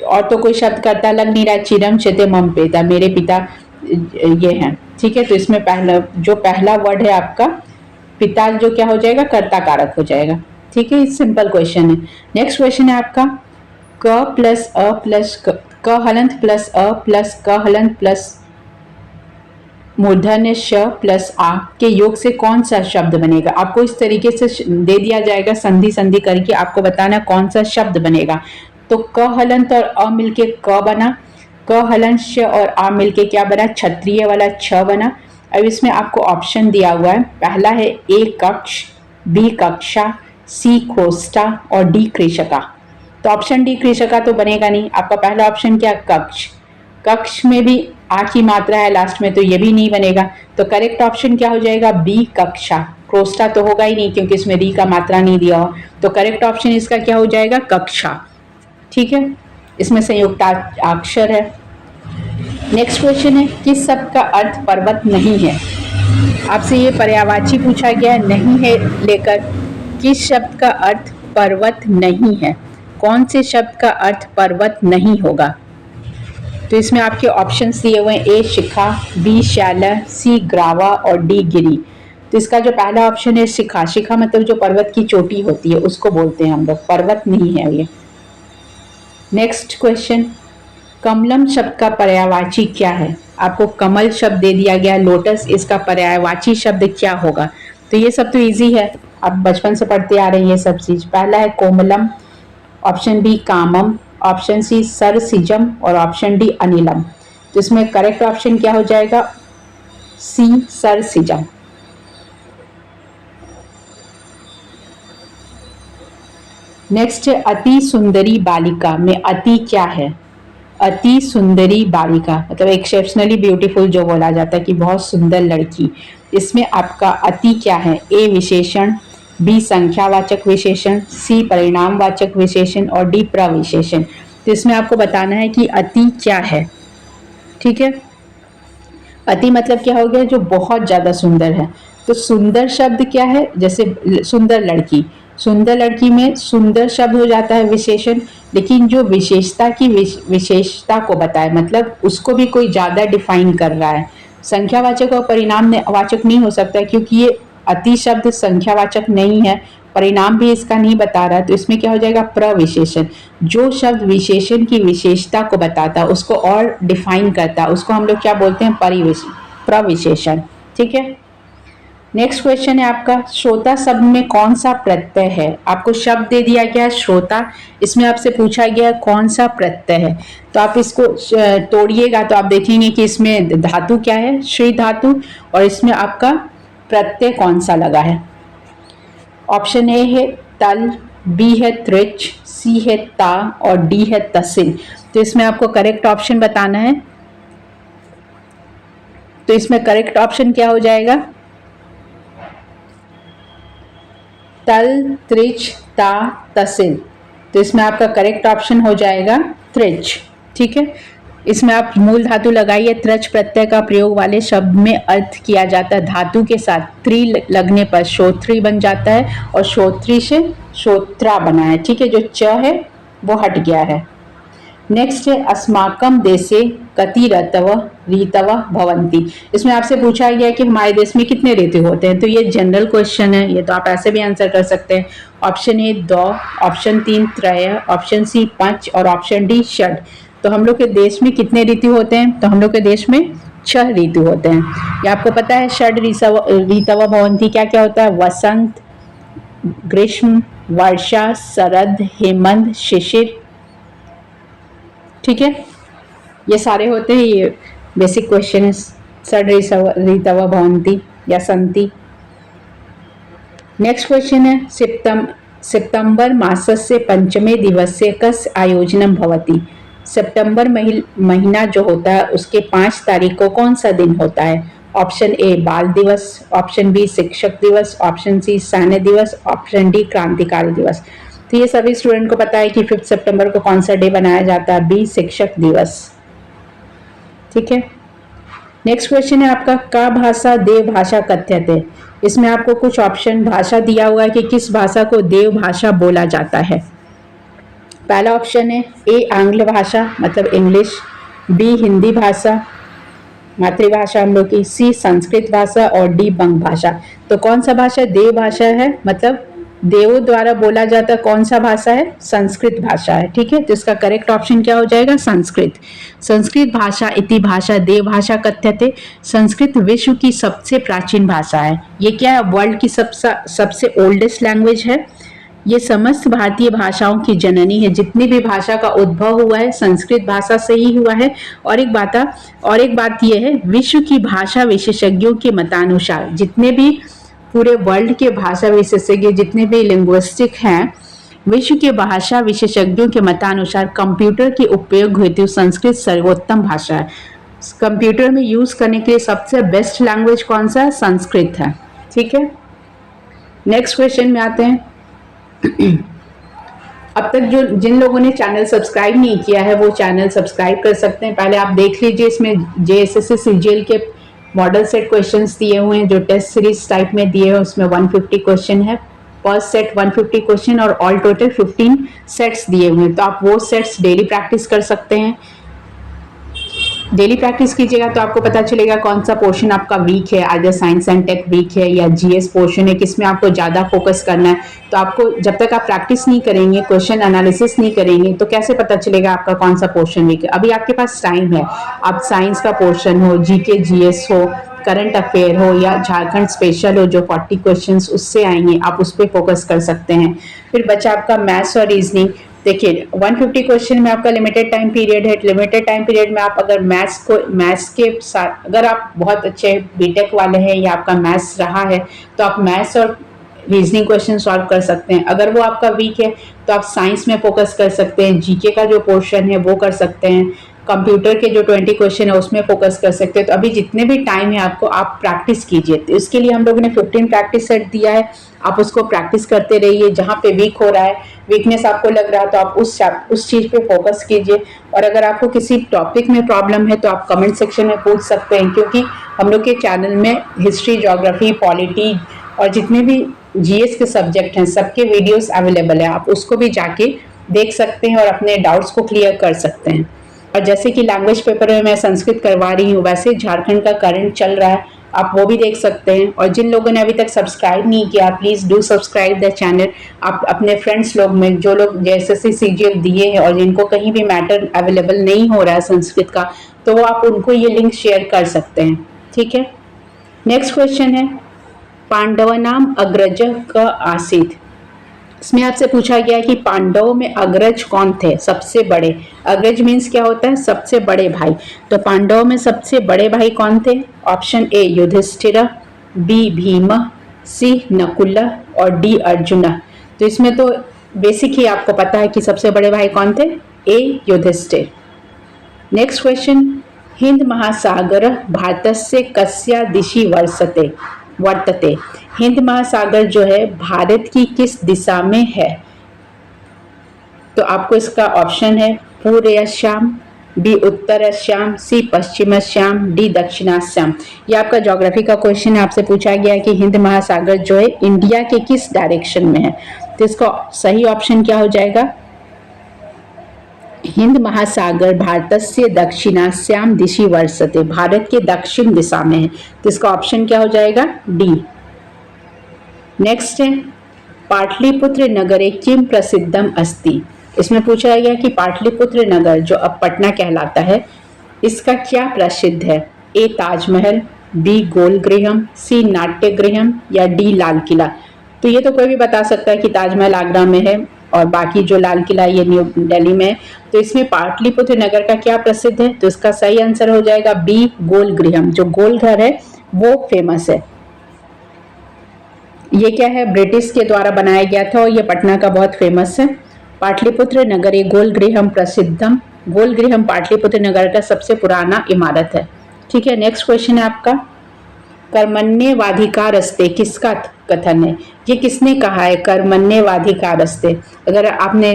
और तो कोई शब्द कर्ता लग नहीं रहा। चिरम शेते मम पिता, मेरे पिता ये हैं, ठीक है। तो इसमें पहला वर्ड है आपका पिता, जो क्या हो जाएगा, कर्ता कारक हो जाएगा, ठीक है। सिंपल क्वेश्चन है। नेक्स्ट क्वेश्चन है आपका, क प्लस अ प्लस क हलंत प्लस अ प्लस क हलंत प्लस मूर्धन्य श प्लस आ के योग से कौन सा शब्द बनेगा? आपको इस तरीके से दे दिया जाएगा, संधि संधि करके आपको बताना कौन सा शब्द बनेगा। तो क हलंत और अ मिलके क बना, क हलंत श और आ मिलके क्या बना, क्षत्रिय वाला छ बना। अब इसमें आपको ऑप्शन दिया हुआ है, पहला है ए कक्ष, बी कक्षा, सी खोष्टा और डी कृषका। तो ऑप्शन डी कृषका तो बनेगा नहीं। आपका पहला ऑप्शन क्या, कक्ष, कक्ष में भी आ की मात्रा है लास्ट में, तो ये भी नहीं बनेगा। तो करेक्ट ऑप्शन क्या हो जाएगा, बी कक्षा। क्रोस्टा तो होगा ही नहीं क्योंकि इसमें री का मात्रा नहीं दिया हो, तो करेक्ट ऑप्शन इसका क्या हो जाएगा, कक्षा, ठीक है। इसमें संयुक्त अक्षर है। नेक्स्ट क्वेश्चन है, किस शब्द का अर्थ पर्वत नहीं है? आपसे ये पर्यायवाची पूछा गया है, नहीं है लेकर किस शब्द का अर्थ पर्वत नहीं है? कौन से शब्द का अर्थ पर्वत नहीं होगा? तो इसमें आपके ऑप्शंस दिए हुए हैं, ए शिखा, बी शैला, सी ग्रावा और डी गिरी। तो इसका जो पहला ऑप्शन है शिखा, शिखा मतलब जो पर्वत की चोटी होती है उसको बोलते हैं हम लोग, पर्वत नहीं है ये। नेक्स्ट क्वेश्चन, कमलम शब्द का पर्यायवाची क्या है? आपको कमल शब्द दे दिया गया, लोटस, इसका पर्यायवाची शब्द क्या होगा? तो ये सब तो इजी है, आप बचपन से पढ़ते आ रहे हैं ये सब चीज। पहला है कोमलम, ऑप्शन बी कामम, ऑप्शन सी सरसिजम और ऑप्शन डी अनिलम। तो इसमें करेक्ट ऑप्शन क्या हो जाएगा, सी सरसिजम। नेक्स्ट है अति सुंदरी बालिका में अति क्या है? अति सुंदरी बालिका मतलब एक्सेप्शनली ब्यूटीफुल जो बोला जाता है कि बहुत सुंदर लड़की। इसमें आपका अति क्या है, ए विशेषण, बी संख्यावाचक विशेषण, सी परिणामवाचक विशेषण और डी प्रविशेषण। तो इसमें आपको बताना है कि अति क्या है, ठीक है। अति मतलब क्या हो गया, जो बहुत ज़्यादा सुंदर है। तो सुंदर शब्द क्या है, जैसे सुंदर लड़की, सुंदर लड़की में सुंदर शब्द हो जाता है विशेषण, लेकिन जो विशेषता की विशेषता को बताए मतलब उसको भी कोई ज़्यादा डिफाइन कर रहा है। संख्यावाचक और परिणाम वाचक नहीं हो सकता क्योंकि ये अति शब्द संख्यावाचक नहीं है, परिणाम भी इसका नहीं बता रहा है। तो इसमें क्या हो जाएगा, प्रविशेषण। जो शब्द विशेषण की विशेषता को बताता है उसको और डिफाइन करता है उसको हम लोग क्या बोलते हैं, प्रविशेषण, ठीक है। नेक्स्ट क्वेश्चन है आपका, श्रोता शब्द में कौन सा प्रत्यय है? आपको शब्द दे दिया गया है श्रोता, इसमें आपसे पूछा गया कौन सा प्रत्यय है। तो आप इसको तोड़िएगा तो आप देखेंगे कि इसमें धातु क्या है, श्री धातु, और इसमें आपका प्रत्यय कौन सा लगा है। ऑप्शन ए है तल, बी है त्रिच, सी है ता और डी है तसिल। तो इसमें आपको करेक्ट ऑप्शन बताना है। तो इसमें करेक्ट ऑप्शन क्या हो जाएगा, तल, त्रिच, ता, तसिल। तो इसमें आपका करेक्ट ऑप्शन हो जाएगा त्रिच, ठीक है। इसमें आप मूल धातु लगाइए, त्रच प्रत्यय का प्रयोग वाले शब्द में अर्थ किया जाता है धातु के साथ, त्रि लगने पर श्रोत्री बन जाता है और श्रोत्री से श्रोत्रा बना है, ठीक है। जो च है वो हट गया है। नेक्स्ट है अस्माकम देशे कति ऋतव ऋतव भवंती। इसमें आपसे पूछा गया कि हमारे देश में कितने ऋतु होते हैं। तो ये जनरल क्वेश्चन है, ये तो आप ऐसे भी आंसर कर सकते हैं। ऑप्शन ए 2, ऑप्शन 3 त्रय, ऑप्शन सी 5 और ऑप्शन डी षड। तो हम लोग के देश में कितने ऋतु होते हैं? तो हम लोग के देश में 6 ऋतु होते हैं। ये आपको पता है, षड ऋतव भवंती क्या क्या होता है, वसंत, ग्रीष्म, वर्षा, शरद, हेमंत, शिशिर, ठीक है। ये सारे होते हैं, ये बेसिक क्वेश्चन है। षड ऋतव भवंती या संति। नेक्स्ट क्वेश्चन है सितंबर मासस्य पंचमे दिवसे कस्य आयोजनम भवति। सितंबर महीना जो होता है उसके 5 तारीख को कौन सा दिन होता है? ऑप्शन ए बाल दिवस, ऑप्शन बी शिक्षक दिवस, ऑप्शन सी सैन्य दिवस, ऑप्शन डी क्रांतिकारी दिवस। तो ये सभी स्टूडेंट को पता है कि 5 सितंबर को कौन सा डे बनाया जाता है, बी शिक्षक दिवस। ठीक है, नेक्स्ट क्वेश्चन है आपका, का भाषा देव भाषा कथ्यते। इसमें आपको कुछ ऑप्शन भाषा दिया हुआ है कि किस भाषा को देव भाषा बोला जाता है। पहला ऑप्शन है ए आंग्ल भाषा मतलब इंग्लिश, बी हिंदी भाषा मातृभाषा हम लोग की, सी संस्कृत भाषा और डी बंग भाषा। तो कौन सा भाषा देव भाषा है, मतलब देवों द्वारा बोला जाता कौन सा भाषा है, संस्कृत भाषा है। ठीक है, तो इसका करेक्ट ऑप्शन क्या हो जाएगा, संस्कृत। संस्कृत भाषा इति भाषा देव भाषा कथ्यते। संस्कृत विश्व की सबसे प्राचीन भाषा है। ये क्या है, वर्ल्ड की सबसे ओल्डेस्ट लैंग्वेज है। ये समस्त भारतीय भाषाओं की जननी है। जितनी भी भाषा का उद्भव हुआ है संस्कृत भाषा से ही हुआ है। और एक बात यह है, विश्व की भाषा विशेषज्ञों के मतानुसार जितने भी पूरे वर्ल्ड के भाषा विशेषज्ञ जितने भी लिंग्विस्टिक हैं, विश्व के भाषा विशेषज्ञों के मतानुसार कंप्यूटर के उपयोग हेतु संस्कृत सर्वोत्तम भाषा है। कंप्यूटर में यूज करने के लिए सबसे बेस्ट लैंग्वेज कौन सा है, संस्कृत है। ठीक है, नेक्स्ट क्वेश्चन में आते हैं। अब तक जो जिन लोगों ने चैनल सब्सक्राइब नहीं किया है वो चैनल सब्सक्राइब कर सकते हैं। पहले आप देख लीजिए, इसमें जेएसएससी सीजीएल के मॉडल सेट क्वेश्चंस दिए हुए हैं जो टेस्ट सीरीज टाइप में दिए हैं। उसमें 150 क्वेश्चन है, पर सेट 150 क्वेश्चन और ऑल टोटल 15 सेट्स दिए हुए हैं। तो आप वो सेट्स डेली प्रैक्टिस कर सकते हैं। डेली प्रैक्टिस कीजिएगा तो आपको पता चलेगा कौन सा पोर्शन आपका वीक है, either science and tech weak है या जीएस पोर्शन है, किसमें आपको ज़्यादा फोकस करना है। तो आपको जब तक आप प्रैक्टिस नहीं करेंगे, क्वेश्चन एनालिसिस नहीं करेंगे, तो कैसे पता चलेगा आपका कौन सा पोर्शन वीक है। अभी आपके पास टाइम है, आप साइंस का पोर्शन हो, जीके जीएस हो, करंट अफेयर हो या झारखंड स्पेशल हो जो 40 क्वेश्चंस उससे आएंगे, आप उस पर फोकस कर सकते हैं। फिर बचा आपका मैथ्स और रीजनिंग। देखिए 150 क्वेश्चन में आपका लिमिटेड टाइम पीरियड है। लिमिटेड टाइम पीरियड में आप अगर मैथ्स के साथ अगर आप बहुत अच्छे बीटेक वाले हैं या आपका मैथ्स रहा है तो आप मैथ्स और रीजनिंग क्वेश्चन सॉल्व कर सकते हैं। अगर वो आपका वीक है तो आप साइंस में फोकस कर सकते हैं, जीके का जो पोर्शन है वो कर सकते हैं, कंप्यूटर के जो 20 क्वेश्चन है उसमें फोकस कर सकते हैं। तो अभी जितने भी टाइम है आपको, आप प्रैक्टिस कीजिए। तो इसके लिए हम लोगों ने 15 प्रैक्टिस सेट दिया है, आप उसको प्रैक्टिस करते रहिए। जहाँ पे वीक हो रहा है, वीकनेस आपको लग रहा है, तो आप उस चीज़ पे फोकस कीजिए। और अगर आपको किसी टॉपिक में प्रॉब्लम है तो आप कमेंट सेक्शन में पूछ सकते हैं, क्योंकि हम लोग के चैनल में हिस्ट्री, ज्योग्राफी, पॉलिटी और जितने भी जीएस के सब्जेक्ट हैं सबके वीडियोस अवेलेबल है। आप उसको भी जाके देख सकते हैं और अपने डाउट्स को क्लियर कर सकते हैं। और जैसे कि लैंग्वेज पेपर में मैं संस्कृत करवा रही हूँ, वैसे झारखंड का करंट चल रहा है, आप वो भी देख सकते हैं। और जिन लोगों ने अभी तक सब्सक्राइब नहीं किया, please do subscribe the channel. आप अपने फ्रेंड्स लोग में जो लोग जेएसएससी सीजीएल दिए हैं और जिनको कहीं भी मैटर अवेलेबल नहीं हो रहा है संस्कृत का, तो वो आप उनको ये लिंक शेयर कर सकते हैं। ठीक है, नेक्स्ट क्वेश्चन है, पांडवानाम अग्रज का आसीत। इसमें आपसे पूछा गया कि पांडवों में अग्रज कौन थे, सबसे बड़े। अग्रज मीन्स क्या होता है, सबसे बड़े भाई। तो पांडवों में सबसे बड़े भाई कौन थे? Option A Yudhishthir, B Bhim, C Nakul और डी अर्जुन। तो इसमें तो बेसिक ही आपको पता है कि सबसे बड़े भाई कौन थे, ए युधिष्ठिर। नेक्स्ट क्वेश्चन, हिंद महासागर भारतस्य कस्या दिशि वर्तते। हिंद महासागर जो है भारत की किस दिशा में है? तो आपको इसका ऑप्शन है पूर्वश्याम, बी उत्तरश्याम, सी पश्चिमश्याम, डी दक्षिणाश्याम। ये आपका ज्योग्राफी का क्वेश्चन है, आपसे पूछा गया है कि हिंद महासागर जो है इंडिया के किस डायरेक्शन में है। तो इसका सही ऑप्शन क्या हो जाएगा? हिंद महासागर भारतस्य दक्षिणास्याम दिशि वर्तते, भारत के दक्षिण दिशा में है। तो इसका ऑप्शन क्या हो जाएगा? डी। नेक्स्ट है, पाटलिपुत्र नगरे किम प्रसिद्धम अस्ति। इसमें पूछा गया कि पाटलिपुत्र नगर जो अब पटना कहलाता है, इसका क्या प्रसिद्ध है? ए ताजमहल, बी गोल गृहम, सी नाट्य गृहम या डी लाल किला। तो ये तो कोई भी बता सकता है कि ताजमहल आगरा में है और बाकी जो लाल किला ये न्यू दिल्ली में है। तो इसमें पाटलिपुत्र नगर का क्या प्रसिद्ध है? तो इसका सही आंसर हो जाएगा बी गोल गृहम। जो गोल घर है वो फेमस है। ये क्या है, ब्रिटिश के द्वारा बनाया गया था और ये पटना का बहुत फेमस है। पाटलिपुत्र नगरे गोल गृहम प्रसिद्धम। गोल गृहम पाटलिपुत्र नगर का सबसे पुराना इमारत है। ठीक है, नेक्स्ट क्वेश्चन है आपका, कर्मण्येवाधिकारस्ते किसका कथन है? ये किसने कहा है कर्मण्येवाधिकारस्ते? अगर आपने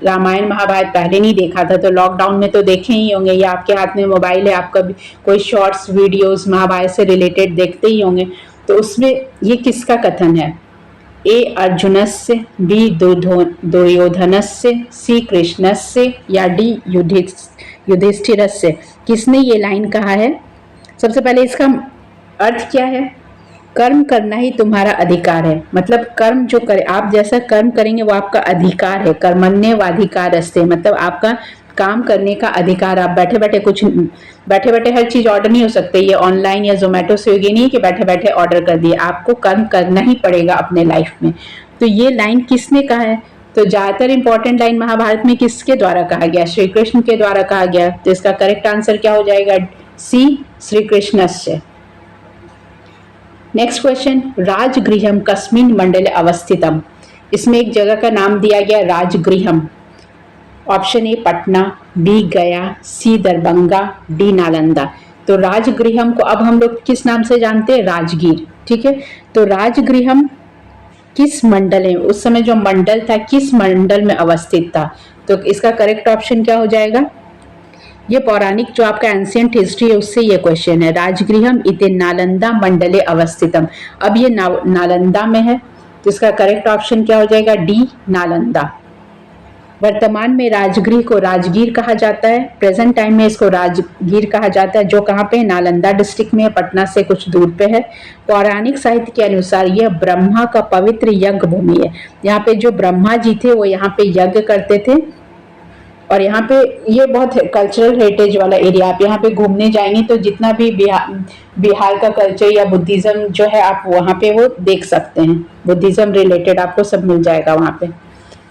रामायण महाभारत पहले नहीं देखा था तो लॉकडाउन में तो देखे ही होंगे, या आपके हाथ में मोबाइल है, आप कभी कोई शॉर्ट्स वीडियोस महाभारत से रिलेटेड देखते ही होंगे। तो उसमें ये किसका कथन है? ए अर्जुनस्य, बी दुर्योधनस्य, सी कृष्णस्य या डी युधिष्ठिरस्य? किसने ये लाइन कहा है? सबसे पहले इसका अर्थ क्या है? कर्म करना ही तुम्हारा अधिकार है, मतलब कर्म जो करे, आप जैसा कर्म करेंगे वो आपका अधिकार है। कर्मण्येवाधिकारस्ते मतलब आपका काम करने का अधिकार। आप बैठे बैठे हर चीज ऑर्डर नहीं हो सकते। ये ऑनलाइन या जोमेटो स्विगी नहीं कि बैठे बैठे ऑर्डर कर दिए, आपको कर्म करना ही पड़ेगा अपने लाइफ में। तो ये लाइन किसने कहा है? तो ज्यादातर इंपॉर्टेंट लाइन महाभारत में किसके द्वारा कहा गया? श्री कृष्ण के द्वारा कहा गया। तो इसका करेक्ट आंसर क्या हो जाएगा? सी, श्री कृष्णस्य। नेक्स्ट क्वेश्चन, राजगृहम कस्मिन मंडले अवस्थितम? इसमें एक जगह का नाम दिया गया राजगृहम। Option A Patna, B Gaya, C Darbhanga, D Nalanda. तो राजगृहम को अब हम लोग किस नाम से जानते हैं? राजगीर। ठीक है, तो राजगृहम किस मंडल है? उस समय जो मंडल था किस मंडल में अवस्थित था? तो इसका करेक्ट ऑप्शन क्या हो जाएगा? ये पौराणिक जो आपका एंशियंट हिस्ट्री है उससे ये क्वेश्चन है। राजगृहम इति नालंदा मंडले अवस्थितम। अब ये नालंदा में है, तो इसका करेक्ट ऑप्शन क्या हो जाएगा? डी नालंदा। वर्तमान में राजगृह को राजगीर कहा जाता है, प्रेजेंट टाइम में इसको राजगीर कहा जाता है, जो कहाँ पे? नालंदा डिस्ट्रिक्ट में, पटना से कुछ दूर पे है। पौराणिक साहित्य के अनुसार यह ब्रह्मा का पवित्र यज्ञ भूमि है। यहाँ पे जो ब्रह्मा जी थे वो यहाँ पे यज्ञ करते थे, और यहाँ पे ये बहुत कल्चरल हेरिटेज वाला एरिया। आप यहाँ पे घूमने जाएंगे तो जितना भी बिहार का कल्चर या बुद्धिज्म जो है आप वहाँ पे वो देख सकते हैं। बुद्धिज्म रिलेटेड आपको सब मिल जाएगा वहाँ पे।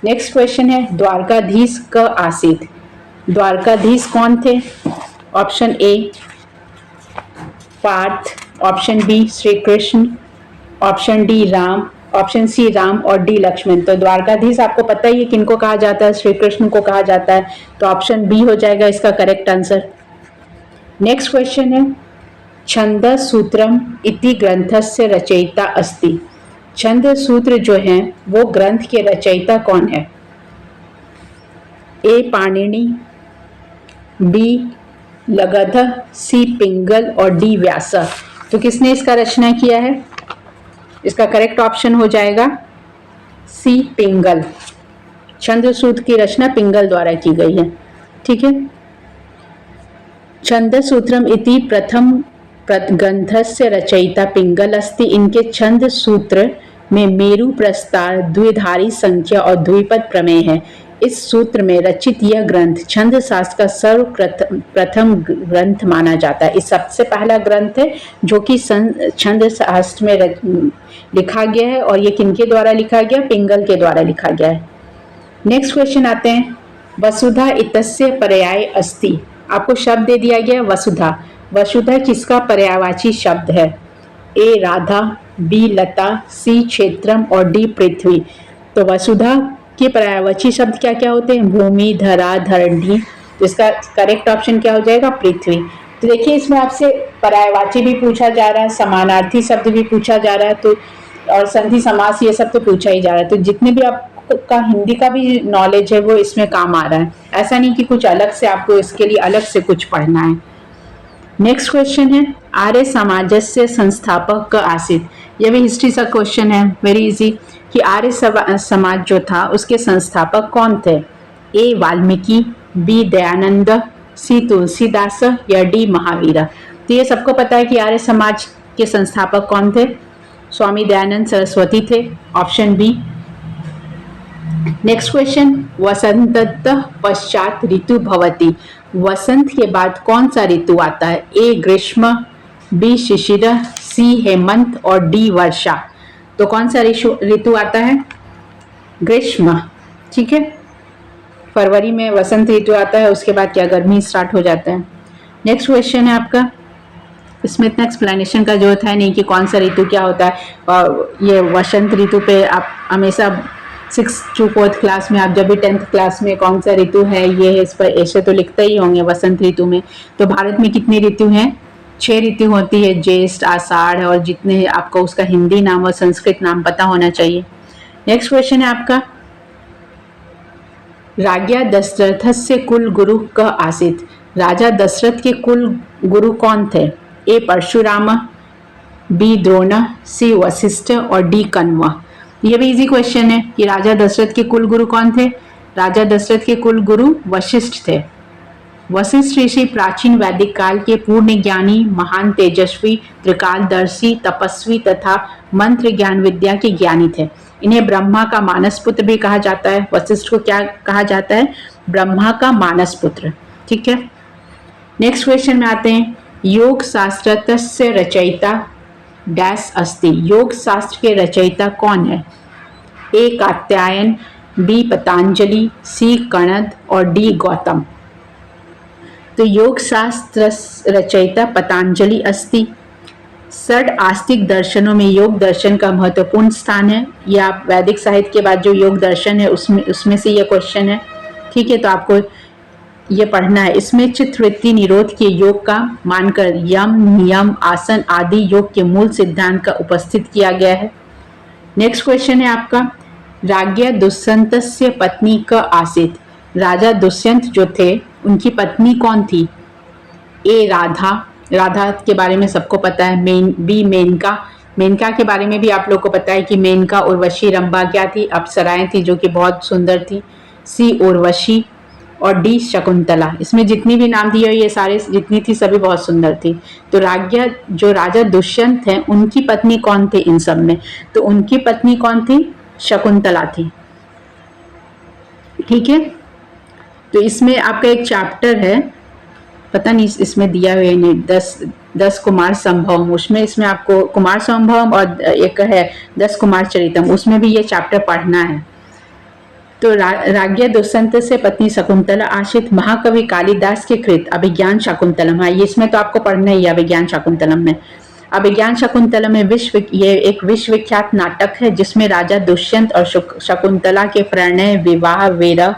नेक्स्ट क्वेश्चन है, द्वारकाधीश क आसीत? द्वारकाधीश कौन थे? Option A Parth, option B Shri Krishna, option D Ram, option C Ram और डी लक्ष्मण। तो द्वारकाधीश आपको पता ही है किनको कहा जाता है? श्री कृष्ण को कहा जाता है। तो ऑप्शन बी हो जाएगा इसका करेक्ट आंसर। नेक्स्ट क्वेश्चन है, छंद सूत्रम इति ग्रंथस्य रचयिता अस्ति? छंद सूत्र जो है वो ग्रंथ के रचयिता कौन है? ए पाणिनि, बी लगध, सी पिंगल और डी व्यास। तो किसने इसका रचना किया है? इसका करेक्ट ऑप्शन हो जाएगा सी पिंगल। छंद सूत्र की रचना पिंगल द्वारा की गई है। ठीक है, छंद सूत्रम इति प्रथम ग्रंथस्य रचयिता पिंगल अस्ति। इनके छंद सूत्र में मेरु प्रस्तार, द्विधारी संख्या और द्विपद प्रमेय है। इस सूत्र में रचित यह ग्रंथ छंद शास्त्र का सर्वप्रथम ग्रंथ माना जाता है। इस सबसे पहला ग्रंथ है जो कि छंद शास्त्र में लिखा गया है, और ये किनके द्वारा लिखा गया? पिंगल के द्वारा लिखा गया है। नेक्स्ट क्वेश्चन आते हैं, वसुधा इतस्य पर्याय अस्ति? आपको शब्द दे दिया गया वसुधा। वसुधा किसका पर्यायवाची शब्द है? ए राधा, बी लता, सी क्षेत्रम और डी पृथ्वी। तो वसुधा के पर्यायवाची शब्द क्या क्या होते हैं? भूमि, धरा, धरणी। तो इसका करेक्ट ऑप्शन क्या हो जाएगा? पृथ्वी। तो देखिए इसमें आपसे पर्यायवाची भी पूछा जा रहा है, समानार्थी शब्द भी पूछा जा रहा है, तो और संधि समास ये सब तो पूछा ही जा रहा है। तो जितने भी आपका हिंदी का भी नॉलेज है वो इसमें काम आ रहा है। ऐसा नहीं कि कुछ अलग से आपको इसके लिए अलग से कुछ पढ़ना है। नेक्स्ट क्वेश्चन है, आर्य समाजस्य संस्थापक क आसीत? यह भी हिस्ट्री का क्वेश्चन है, वेरी इजी, कि आर्य समाज जो था उसके संस्थापक कौन थे? ए वाल्मीकि, बी दयानंद, सी तुलसीदास या डी महावीर। तो ये सबको पता है कि आर्य समाज के संस्थापक कौन थे? स्वामी दयानंद सरस्वती थे, ऑप्शन बी। नेक्स्ट क्वेश्चन, वसंततः पश्चात ऋतु भवति? वसंत के बाद कौन सा ऋतु आता है? ए ग्रीष्म, बी शिशिर, सी हेमंत और डी वर्षा। तो कौन सा ऋतु आता है? ग्रीष्म। ठीक है, फरवरी में वसंत ऋतु आता है, उसके बाद क्या गर्मी स्टार्ट हो जाता है। नेक्स्ट क्वेश्चन है आपका, इसमें इतना एक्सप्लेनेशन का जरूरत है नहीं कि कौन सा ऋतु क्या होता है, और ये वसंत ऋतु पे आप हमेशा 6th to 4th क्लास में, आप जब भी 10th क्लास में कौन सा ऋतु है ये है, इस पर ऐसे तो लिखते ही होंगे वसंत ऋतु में। तो भारत में कितने ऋतु हैं? 6 ऋतु होती है, ज्येष्ठ, आषाढ़, और जितने आपको उसका हिंदी नाम और संस्कृत नाम पता होना चाहिए। नेक्स्ट क्वेश्चन है आपका, राज्ञा दशरथस्य कुल गुरु कः आसीत्। राजा दशरथ के कुल गुरु कौन थे? ए परशुराम, बी द्रोण, सी वशिष्ठ और डी कण्व। ये भी इजी क्वेश्चन है कि राजा दशरथ के कुल गुरु कौन थे। राजा दशरथ के कुल गुरु वशिष्ठ थे। वशिष्ठ ऋषि प्राचीन वैदिक काल के पूर्ण ज्ञानी, महान तेजस्वी, त्रिकालदर्शी, तपस्वी तथा मंत्र ज्ञान विद्या के ज्ञानी थे। इन्हें ब्रह्मा का मानस पुत्र भी कहा जाता है। वशिष्ठ को क्या कहा जाता है? ब्रह्मा का मानस पुत्र। ठीक है, नेक्स्ट क्वेश्चन में आते हैं, योग शास्त्रस्य रचयिता डैश अस्ति। योग शास्त्र के रचयिता कौन है? ए कात्यायन, बी पतंजलि, सी कणद और डी गौतम। तो योग शास्त्र रचयिता पतंजलि अस्ति। षड आस्तिक दर्शनों में योग दर्शन का महत्वपूर्ण स्थान है। यह आप वैदिक साहित्य के बाद जो योग दर्शन है उसमें से यह क्वेश्चन है। ठीक है, तो आपको ये पढ़ना है। इसमें चित्तवृत्ति निरोध के योग का मानकर यम, नियम, आसन आदि योग के मूल सिद्धांत का उपस्थित किया गया है। नेक्स्ट क्वेश्चन है आपका, राज्ञा दुष्यंतस्य पत्नी क आसीत्। राजा दुष्यंत जो थे उनकी पत्नी कौन थी? ए राधा, राधा के बारे में सबको पता है। बी मेनका, मेनका के बारे में भी आप लोग को पता है कि मेनका उर्वशी रंभा क्या थी? अप्सराएं थी जो कि बहुत सुंदर थी। सी उर्वशी और डी शकुंतला। इसमें जितनी भी नाम दिए ये सारे जितनी थी सभी बहुत सुंदर थी। तो राज्ञा जो राजा दुष्यंत हैं उनकी पत्नी कौन थे इन सब में? तो उनकी पत्नी कौन थी? शकुंतला थी। ठीक है, तो इसमें आपका एक चैप्टर है, पता नहीं इसमें दिया हुआ है नहीं, 10 कुमार संभवम, उसमें इसमें आपको कुमार संभवम और एक है 10 कुमार चरितम, उसमें भी ये चैप्टर पढ़ना है। तो राज्ञा दुष्यंत से पत्नी शकुंतला आश्रित महाकवि कालिदास के कृत अभिज्ञान शाकुंतलम है। इसमें तो आपको पढ़ना ही है अभिज्ञान शाकुंतलम में। अभिज्ञान शाकुंतलम में ये एक विश्वविख्यात नाटक है जिसमें राजा दुष्यंत और शकुंतला के प्रणय, विवाह, विरह,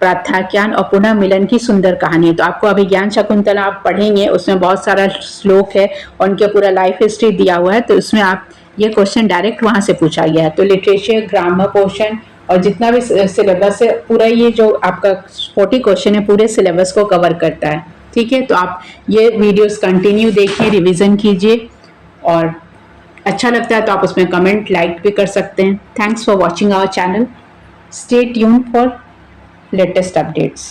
प्रार्थाख्यान और पुनः मिलन की सुंदर कहानी है। तो आपको अभिज्ञान शाकुंतला आप पढ़ेंगे, उसमें बहुत सारा श्लोक है और उनके पूरा लाइफ हिस्ट्री दिया हुआ है। तो उसमें आप ये क्वेश्चन डायरेक्ट वहां से पूछा गया है। तो लिटरेचर, ग्रामर पोर्शन और जितना भी सिलेबस है पूरा, ये जो आपका 40 क्वेश्चन है पूरे सिलेबस को कवर करता है। ठीक है, तो आप ये वीडियोस कंटिन्यू देखिए, रिवीजन कीजिए और अच्छा लगता है तो आप उसमें कमेंट, लाइक भी कर सकते हैं। Thanks for watching our channel. Stay tuned for latest updates.